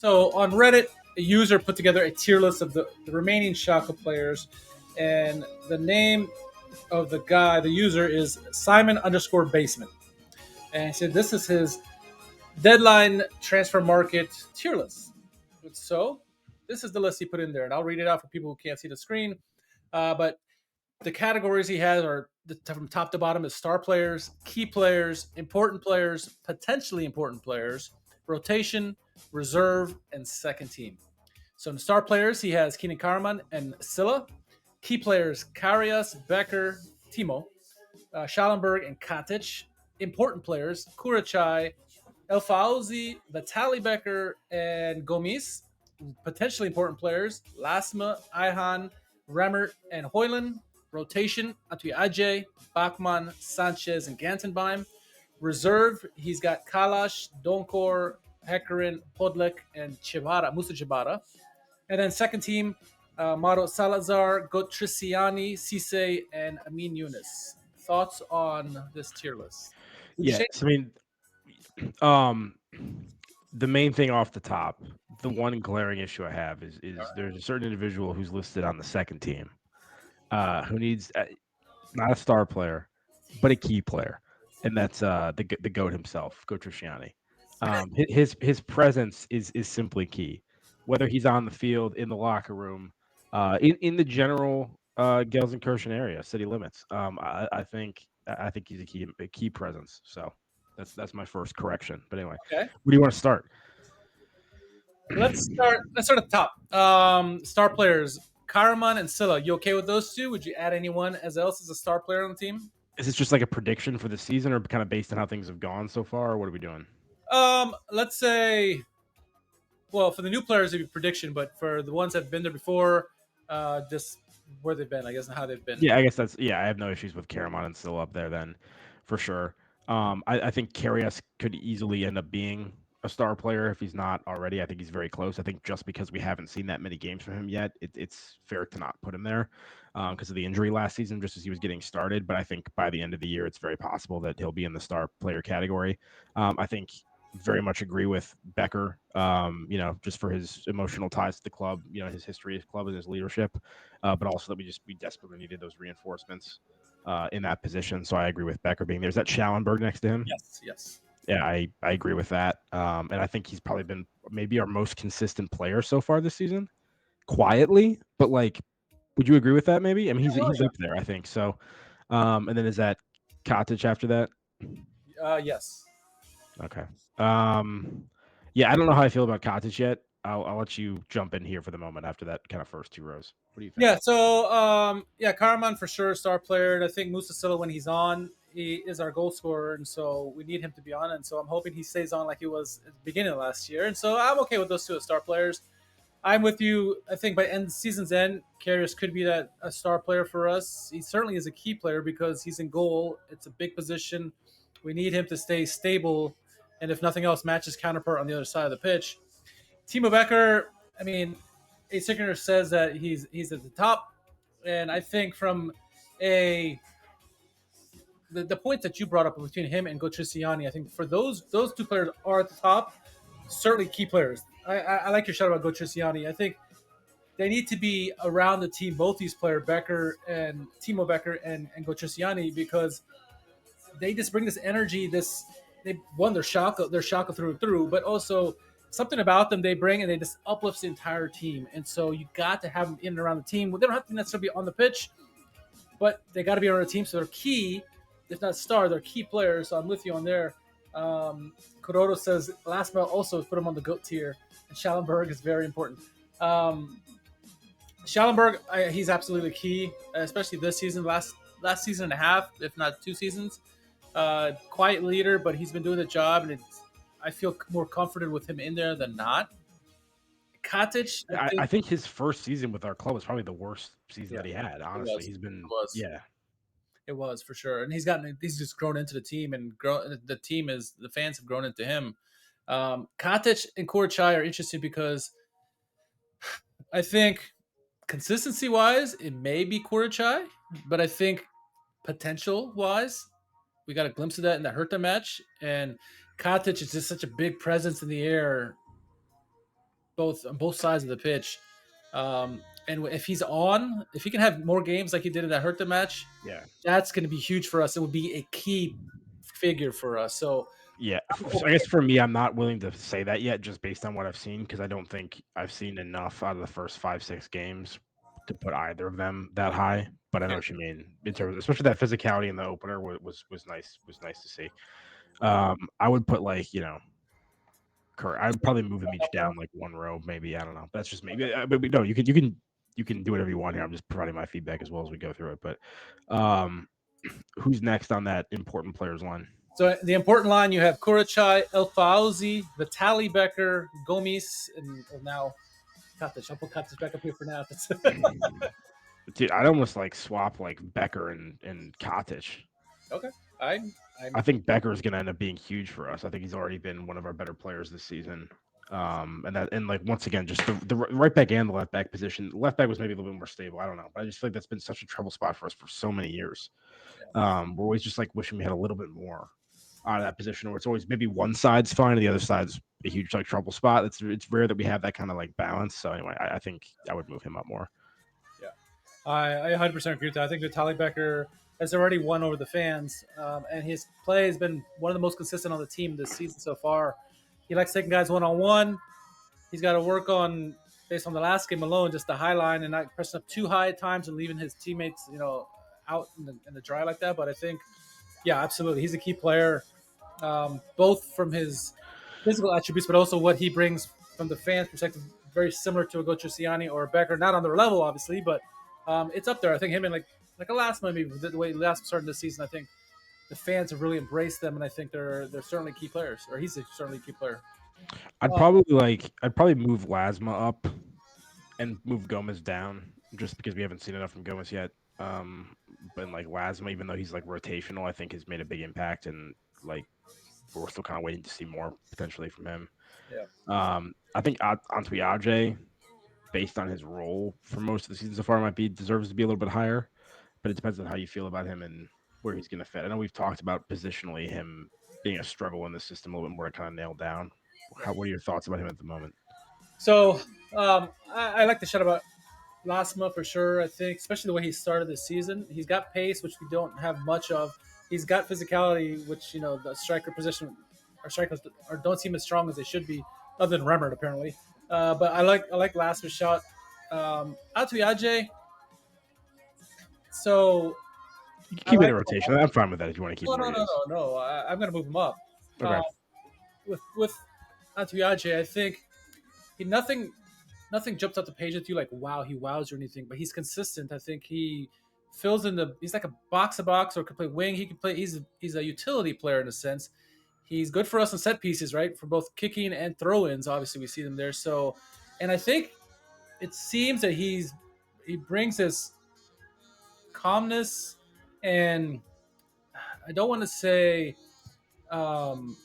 So on Reddit, a user put together a tier list of the remaining Schalke players, and the name of the user is Simon underscore Basement, and he said this is his deadline transfer market tier list. So this is the list he put in there, and I'll read it out for people who can't see the screen. But the categories he has are from top to bottom is star players, key players, important players, potentially important players, rotation, reserve, and second team. So in the star players, he has Keenan Karaman and Silla. Key players, Karius, Becker, Timo, Schallenberg, and Katic. Important players, Kurachai, El Fauzi, Vitali Becker, and Gomis. Potentially important players, Lasma, Ihan, Remmert, and Hoyland. Rotation, Atui Ajay, Bachmann, Sanchez, and Gantenbeim. Reserve, he's got Kalash, Donkor, Hekarin, Podlek, and Chibata, Musa Chibata. And then second team, Maro Salazar, Gotriciani, Cisse, and Amin Yunus. Thoughts on this tier list? Yeah, so, I mean, um, the main thing off the top, the one glaring issue I have is there's a certain individual who's listed on the second team, who needs not a star player, but a key player, and that's the goat himself, Gotriciani. His presence is simply key, whether he's on the field, in the locker room, in the general Gelsenkirchen area, city limits. I think he's a key presence. So that's my first correction. But anyway, Okay. where do you want to start? Let's start at the top. Star players, Karaman and Silla. You okay with those two? Would you add anyone else as a star player on the team? Is this just like a prediction for the season, or kind of based on how things have gone so far? Or what are we doing? Let's say, well, for the new players, it'd be prediction, but for the ones that have been there before, just where they've been, I guess, and how they've been. Yeah, I guess I have no issues with Caramon still up there then, for sure. I think Karius could easily end up being a star player if he's not already. I think he's very close. I think just because we haven't seen that many games from him yet, it's fair to not put him there because of the injury last season, just as he was getting started. But I think by the end of the year, it's very possible that he'll be in the star player category. I think very much agree with Becker. Just for his emotional ties to the club, his history of club and his leadership, but also that we desperately needed those reinforcements in that position. So I agree with Becker being there. Is that Schallenberg next to him? Yes, yes. Yeah, I agree with that. And I think he's probably been maybe our most consistent player so far this season, quietly. But like, would you agree with that? Maybe. I mean, he's up there. I think so. And then is that Cottage after that? Yes. Okay. Yeah, I don't know how I feel about Cottage yet. I'll let you jump in here for the moment after that kind of first two rows. What do you think? Yeah, so Karaman for sure, star player. And I think Musa Silla, when he's on, he is our goal scorer, and so we need him to be on. And so I'm hoping he stays on like he was at the beginning of last year. And so I'm okay with those two as star players. I'm with you. I think by season's end, Karius could be that a star player for us. He certainly is a key player because he's in goal. It's a big position. We need him to stay stable, and if nothing else, match his counterpart on the other side of the pitch. Timo Becker, I mean, a Signer says that he's at the top, and I think from a the point that you brought up between him and Gotriciani, I think for those two players are at the top, certainly key players. I like your shout about Gotriciani. I think they need to be around the team, both these players, Becker and Timo Becker and Gotriciani, because they just bring this energy. They won their Schalke through and through, but also something about them they bring and they just uplifts the entire team. And so you got to have them in and around the team. Well, they don't have to necessarily be on the pitch, but they got to be around the team. So they're key, if not star, they're key players. So I'm with you on there. Kuroto says last month also put him on the GOAT tier, and Schallenberg is very important. Schallenberg, he's absolutely key, especially this season, last season and a half, if not 2 seasons. Quiet leader, but he's been doing the job, and I feel more comforted with him in there than not. Cottage, I think his first season with our club was probably the worst season yeah, that he had. it Honestly, was. he's It been was. yeah. It was for sure, and he's just grown into the team, and the fans have grown into him. Cottage and Korachai are interesting because I think consistency wise, it may be Korachai, but I think potential wise, we got a glimpse of that in the Hertha match, and Katic is just such a big presence in the air. both on both sides of the pitch. And if he's on, if he can have more games like he did in that Hertha match, Yeah. that's going to be huge for us. It would be a key figure for us. So Yeah, I'm I okay. guess for me, I'm not willing to say that yet, just based on what I've seen, because I don't think I've seen enough out of the first 5, 6 games to put either of them that high. But I know what you mean in terms, especially that physicality in the opener was nice. Was nice to see. I would put like I'd probably move them each down like one row, maybe. I don't know. That's just maybe. But no, you can do whatever you want here. I'm just providing my feedback as well as we go through it. But um, who's next on that important players line? So the important line you have Kurachai, El Fauzi, Vitali Becker, Gomis, and well, now Katic. I'll put Katic back up here for now. Dude, I'd almost like swap like Becker and Kotic. Okay. I'm I I'm think Becker is going to end up being huge for us. I think he's already been one of our better players this season. And like once again, just the right back and the left back position. Left back was maybe a little bit more stable. I don't know, but I just feel like that's been such a trouble spot for us for so many years. We're always just like wishing we had a little bit more out of that position, where it's always maybe one side's fine and the other side's a huge like trouble spot. It's rare that we have that kind of like balance. So anyway, I think I would move him up more. Yeah. I 100% agree with that. I think Vitaly Becker has already won over the fans, and his play has been one of the most consistent on the team this season so far. He likes taking guys one on one. He's got to work on, based on the last game alone, just the high line and not pressing up too high at times and leaving his teammates, out in the dry like that. But I think, yeah, absolutely, he's a key player, both from his physical attributes, but also what he brings from the fans' perspective. Very similar to a Gotriciani or a Becker, not on their level, obviously, but it's up there. I think him and like a last maybe the way last started this season. I think the fans have really embraced them, and I think they're certainly key players, or he's certainly a key player. Uh, I'd probably move Lasma up and move Gomez down just because we haven't seen enough from Gomez yet. But like Lasma, even though he's like rotational, I think has made a big impact, and like we're still kind of waiting to see more potentially from him. yeah. I think Antuiaje, based on his role for most of the season so far, might be deserves to be a little bit higher, but it depends on how you feel about him and where he's going to fit. I know we've talked about positionally him being a struggle in the system a little bit more to kind of nail down. What are your thoughts about him at the moment? So I like the shot about Lasma for sure. I think, especially the way he started this season, he's got pace, which we don't have much of. He's got physicality, which the striker position, our strikers don't seem as strong as they should be, other than Remmert apparently. But I like Lasma's shot. Atuyaje. So You can I keep it like in rotation. I'm fine with that if you want to keep no him no where he no is. no no. I'm gonna move him up. Uh, Okay. with Atuyaje, I think he nothing jumps out the page at you like wow he wows or anything, but he's consistent. I think he fills in the he's like a box to box or can play wing. He can play. He's a utility player in a sense. He's good for us in set pieces, right? For both kicking and throw-ins. Obviously, we see them there. So, and I think it seems that he brings this calmness, and I don't want to say um,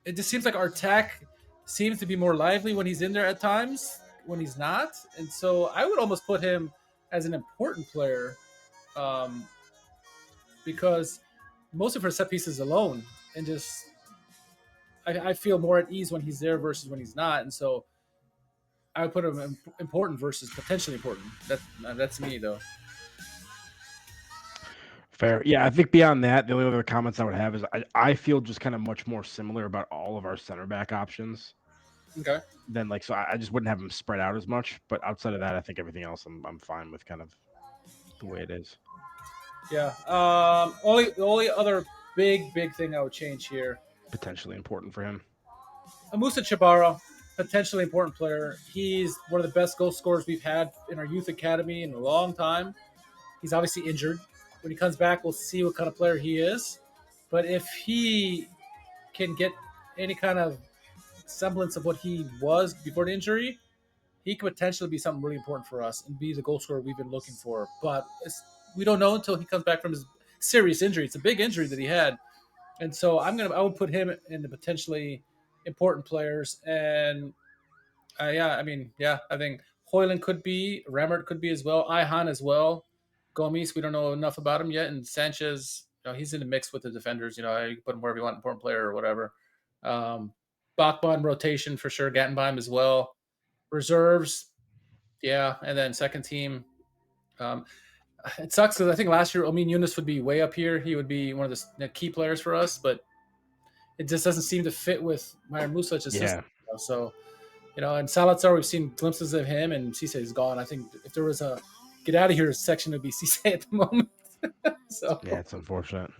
it just seems like our attack seems to be more lively when he's in there at times when he's not, and so I would almost put him as an important player um, because most of our set pieces alone, and just I feel more at ease when he's there versus when he's not, and so I would put him important versus potentially important. That's me though. Fair. Yeah, I think beyond that, the only other comments I would have is I feel just kind of much more similar about all of our center back options Okay. than like so I just wouldn't have them spread out as much. But outside of that, I think everything else I'm fine with kind of the way it is. Yeah. The only other big thing I would change here. Potentially important for him. Musa Chabara, potentially important player. He's one of the best goal scorers we've had in our youth academy in a long time. He's obviously injured. When he comes back, we'll see what kind of player he is. But if he can get any kind of semblance of what he was before the injury, he could potentially be something really important for us and be the goal scorer we've been looking for. But we don't know until he comes back from his serious injury. It's a big injury that he had, and so I would put him in the potentially important players. And yeah, I mean, yeah, I think Hoyland could be, Remmert could be as well, Ihan as well, Gomes. We don't know enough about him yet, and Sanchez. He's in the mix with the defenders. You can put him wherever you want, important player or whatever. Um, Bachman rotation for sure, Gattenbeim as well. Reserves, yeah, and then second team. Um, it sucks because I think last year Omin Yunus would be way up here. He would be one of the key players for us, but it just doesn't seem to fit with Myron Music's system. Yeah, So, and Salazar, we've seen glimpses of him, and Cisse is gone. I think if there was a get out of here section, it would be Cisse at the moment. so, yeah, it's unfortunate.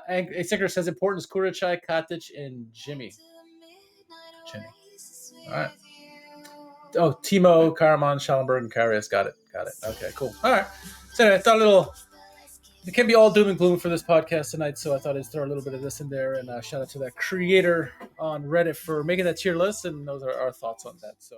and Sicker says important is Kurachai, Katic, and Jimmy. Jimmy. All right. Oh, Timo, Karaman, Schallenberg, and Karius. Got it. Okay, cool. All right. So anyway, I thought it can be all doom and gloom for this podcast tonight, so I thought I'd throw a little bit of this in there, and shout out to that creator on Reddit for making that tier list, and those are our thoughts on that. So